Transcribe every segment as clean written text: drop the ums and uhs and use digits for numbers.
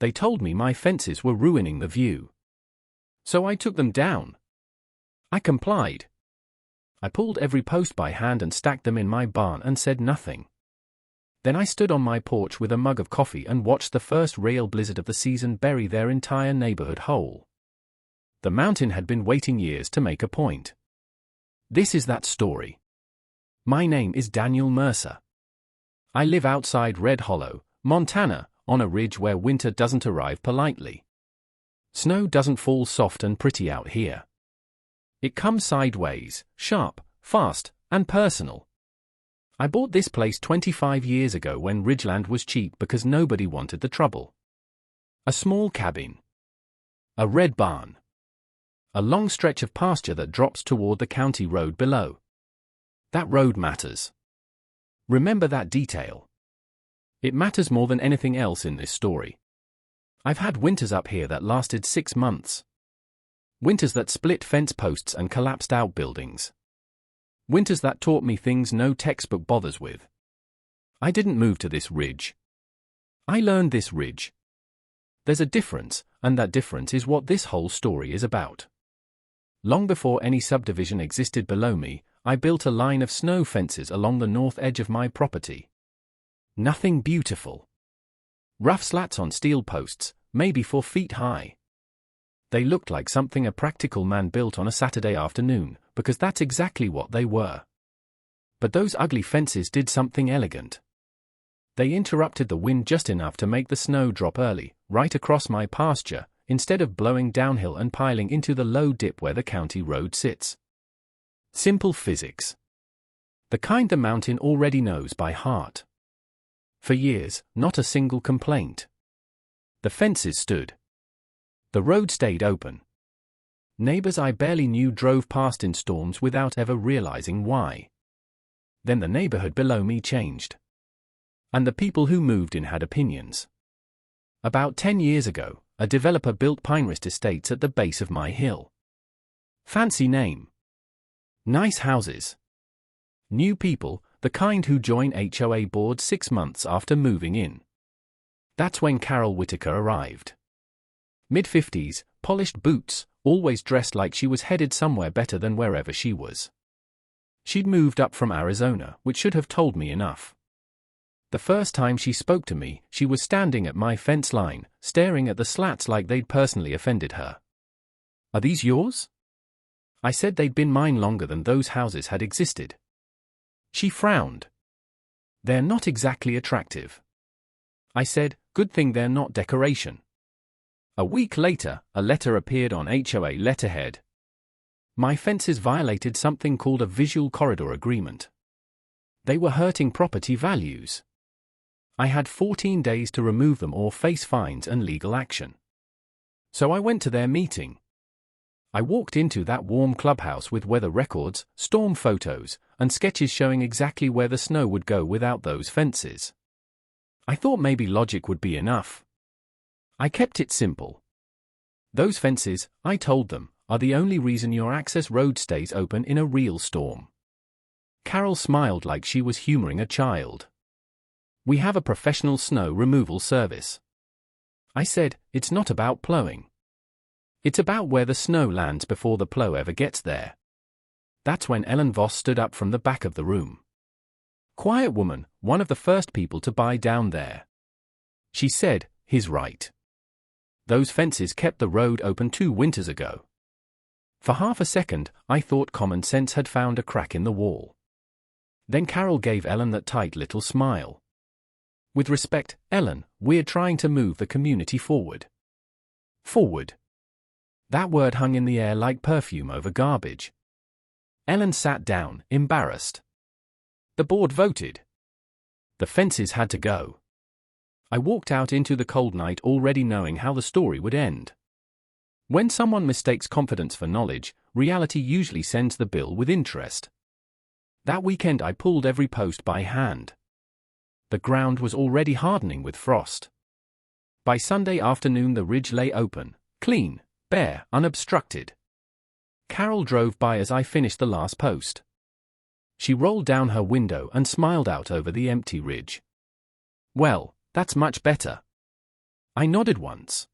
They told me my fences were ruining the view. So I took them down. I complied. I pulled every post by hand and stacked them in my barn and said nothing. Then I stood on my porch with a mug of coffee and watched the first real blizzard of the season bury their entire neighborhood whole. The mountain had been waiting years to make a point. This is that story. My name is Daniel Mercer. I live outside Red Hollow, Montana, on a ridge where winter doesn't arrive politely. Snow doesn't fall soft and pretty out here. It comes sideways, sharp, fast, and personal. I bought this place 25 years ago when ridgeland was cheap because nobody wanted the trouble. A small cabin. A red barn. A long stretch of pasture that drops toward the county road below. That road matters. Remember that detail. It matters more than anything else in this story. I've had winters up here that lasted 6 months. Winters that split fence posts and collapsed outbuildings. Winters that taught me things no textbook bothers with. I didn't move to this ridge. I learned this ridge. There's a difference, and that difference is what this whole story is about. Long before any subdivision existed below me, I built a line of snow fences along the north edge of my property. Nothing beautiful. Rough slats on steel posts, maybe 4 feet high. They looked like something a practical man built on a Saturday afternoon, because that's exactly what they were. But those ugly fences did something elegant. They interrupted the wind just enough to make the snow drop early, right across my pasture, instead of blowing downhill and piling into the low dip where the county road sits. Simple physics. The kind the mountain already knows by heart. For years, not a single complaint. The fences stood. The road stayed open. Neighbors I barely knew drove past in storms without ever realizing why. Then the neighborhood below me changed. And the people who moved in had opinions. About 10 years ago, a developer built Pinehurst Estates at the base of my hill. Fancy name. Nice houses. New people, the kind who join HOA board 6 months after moving in. That's when Carol Whitaker arrived. Mid-50s, polished boots, always dressed like she was headed somewhere better than wherever she was. She'd moved up from Arizona, which should have told me enough. The first time she spoke to me, she was standing at my fence line, staring at the slats like they'd personally offended her. "Are these yours?" I said they'd been mine longer than those houses had existed. She frowned. "They're not exactly attractive." I said, "Good thing they're not decoration." A week later, a letter appeared on HOA letterhead. My fences violated something called a visual corridor agreement. They were hurting property values. I had 14 days to remove them or face fines and legal action. So I went to their meeting. I walked into that warm clubhouse with weather records, storm photos, and sketches showing exactly where the snow would go without those fences. I thought maybe logic would be enough. I kept it simple. Those fences, I told them, are the only reason your access road stays open in a real storm. Carol smiled like she was humoring a child. "We have a professional snow removal service." I said, "It's not about plowing. It's about where the snow lands before the plow ever gets there." That's when Ellen Voss stood up from the back of the room. Quiet woman, one of the first people to buy down there. She said, "He's right. Those fences kept the road open 2 winters ago." For half a second, I thought common sense had found a crack in the wall. Then Carol gave Ellen that tight little smile. "With respect, Ellen, we're trying to move the community forward." Forward. That word hung in the air like perfume over garbage. Ellen sat down, embarrassed. The board voted. The fences had to go. I walked out into the cold night already knowing how the story would end. When someone mistakes confidence for knowledge, reality usually sends the bill with interest. That weekend I pulled every post by hand. The ground was already hardening with frost. By Sunday afternoon the ridge lay open, clean, bare, unobstructed. Carol drove by as I finished the last post. She rolled down her window and smiled out over the empty ridge. "Well, that's much better." I nodded once.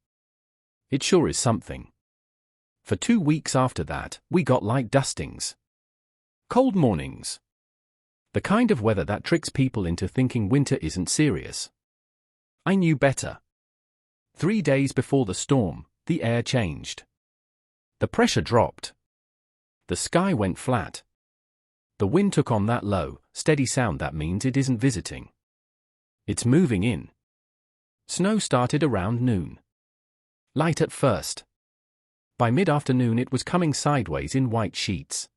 It sure is something. For 2 weeks after that, we got light dustings. Cold mornings. The kind of weather that tricks people into thinking winter isn't serious. I knew better. 3 days before the storm, the air changed. The pressure dropped. The sky went flat. The wind took on that low, steady sound that means it isn't visiting. It's moving in. Snow started around noon. Light at first. By mid-afternoon it was coming sideways in white sheets.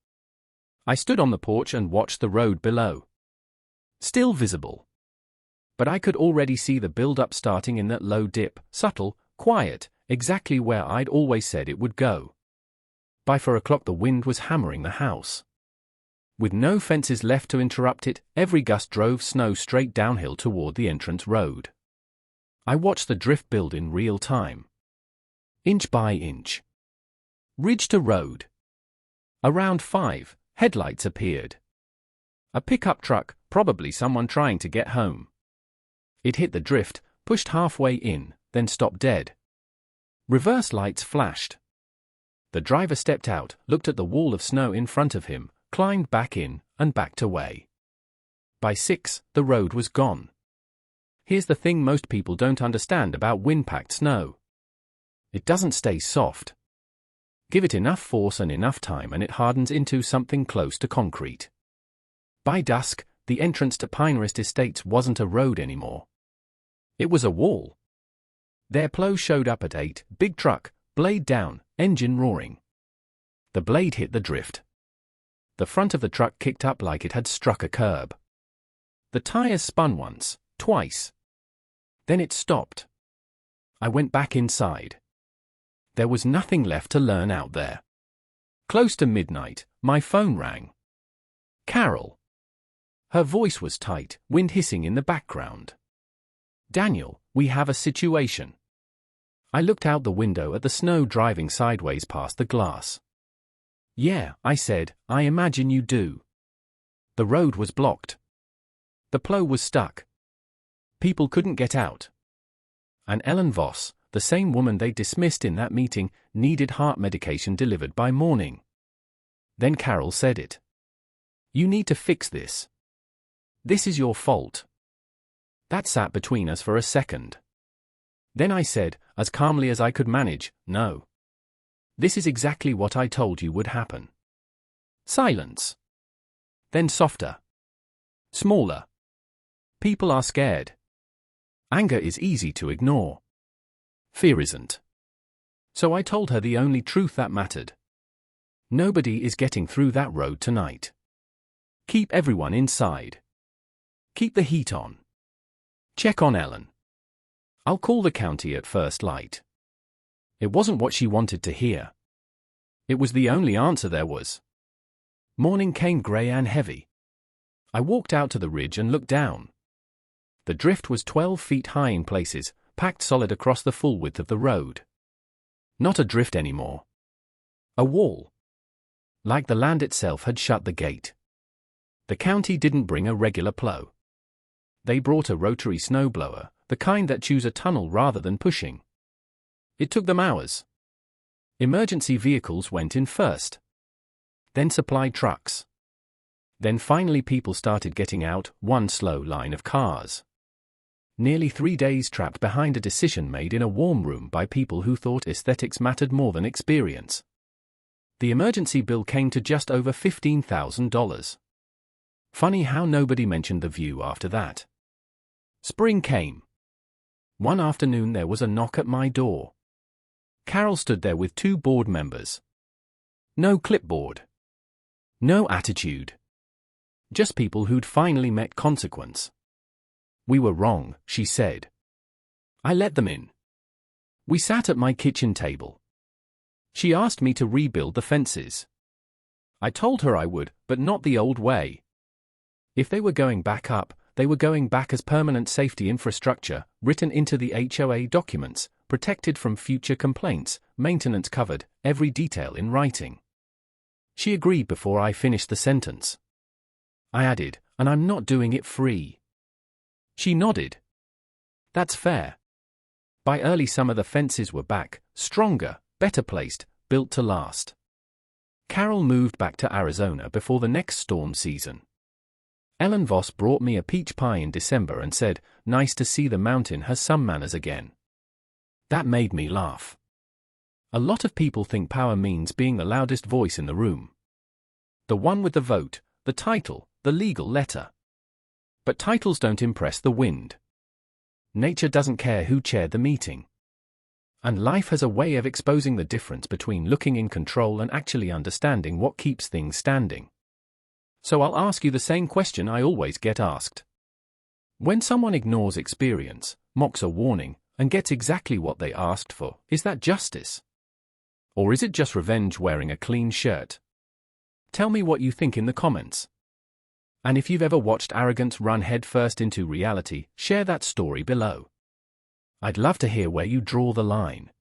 I stood on the porch and watched the road below. Still visible. But I could already see the build-up starting in that low dip, subtle, quiet, exactly where I'd always said it would go. By 4 o'clock the wind was hammering the house. With no fences left to interrupt it, every gust drove snow straight downhill toward the entrance road. I watched the drift build in real time. Inch by inch. Ridge to road. Around 5, headlights appeared. A pickup truck, probably someone trying to get home. It hit the drift, pushed halfway in, then stopped dead. Reverse lights flashed. The driver stepped out, looked at the wall of snow in front of him, climbed back in, and backed away. By 6, the road was gone. Here's the thing most people don't understand about wind-packed snow. It doesn't stay soft. Give it enough force and enough time and it hardens into something close to concrete. By dusk, the entrance to Pinehurst Estates wasn't a road anymore. It was a wall. Their Plow showed up at 8, big truck, blade down, engine roaring. The blade hit the drift. The front of the truck kicked up like it had struck a curb. The tires spun once, twice. Then it stopped. I went back inside. There was nothing left to learn out there. Close to midnight, my phone rang. Carol. Her voice was tight, wind hissing in the background. Daniel, we have a situation. I looked out the window at the snow driving sideways past the glass. Yeah, I said, I imagine you do. The road was blocked. The Plow was stuck. People couldn't get out. And Ellen Voss, the same woman they dismissed in that meeting, needed heart medication delivered by morning. Then Carol said it. You need to fix this. This is your fault. That sat between us for a second. Then I said, as calmly as I could manage, no. This is exactly what I told you would happen. Silence. Then softer. Smaller. People are scared. Anger is easy to ignore. Fear isn't. So I told her the only truth that mattered. Nobody is getting through that road tonight. Keep everyone inside. Keep the heat on. Check on Ellen. I'll call the county at first light. It wasn't what she wanted to hear. It was the only answer there was. Morning came grey and heavy. I walked out to the ridge and looked down. The drift was 12 feet high in places, packed solid across the full width of the road. Not a drift anymore. A wall. Like the land itself had shut the gate. The county didn't bring a regular plow. They brought a rotary snowblower, the kind that chews a tunnel rather than pushing. It took them hours. Emergency vehicles went in first. Then supply trucks. Then finally people started getting out, one slow line of cars. Nearly 3 days trapped behind a decision made in a warm room by people who thought aesthetics mattered more than experience. The emergency bill came to just over $15,000. Funny how nobody mentioned the view after that. Spring came. One afternoon there was a knock at my door. Carol stood there with 2 board members. No clipboard. No attitude. Just people who'd finally met consequence. We were wrong, she said. I let them in. We sat at my kitchen table. She asked me to rebuild the fences. I told her I would, but not the old way. If they were going back up, they were going back as permanent safety infrastructure, written into the HOA documents, protected from future complaints, maintenance covered, every detail in writing. She agreed before I finished the sentence. I added, and I'm not doing it free. She nodded. That's fair. By early summer the fences were back, stronger, better placed, built to last. Carol moved back to Arizona before the next storm season. Ellen Voss brought me a peach pie in December and said, "Nice to see the mountain has some manners again." That made me laugh. A lot of people think power means being the loudest voice in the room. The one with the vote, the title, the legal letter. But titles don't impress the wind. Nature doesn't care who chaired the meeting. And life has a way of exposing the difference between looking in control and actually understanding what keeps things standing. So I'll ask you the same question I always get asked. When someone ignores experience, mocks a warning, and gets exactly what they asked for, is that justice? Or is it just revenge wearing a clean shirt? Tell me what you think in the comments. And if you've ever watched arrogance run headfirst into reality, share that story below. I'd love to hear where you draw the line.